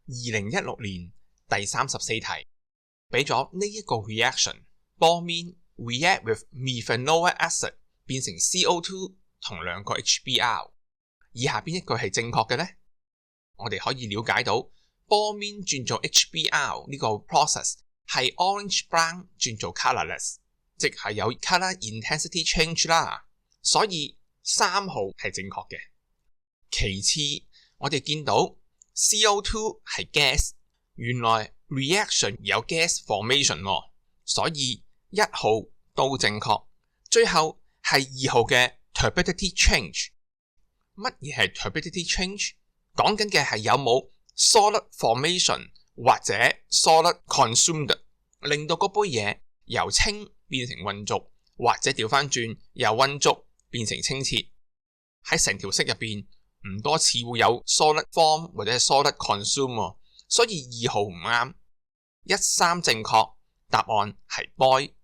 2016年第34題俾咗呢一個 reaction， 波面 react with methanoic acid 變成 CO2 同2個 HBr， 以下邊一句係正確嘅呢？我哋可以了解到波面轉做 HBr 呢個 process 係 orange brown 轉做 colorless， 即係有 color intensity change 啦，所以3號係正確嘅。其次，我哋見到 CO2 係 gas， 原來 reaction 有 gas formation， 所以1號都正確。最後係2號嘅 turbidity change。乜嘢係 turbidity change？ 講緊嘅係有冇 solid formation 或者 solid consumed， 令到嗰杯嘢由清變成混濁，或者調翻轉由混濁變成清澈。喺成條式入邊唔多次會有 solid form 或者係 solid consume， 所以2號唔啱。1、3正確，答案係 boy。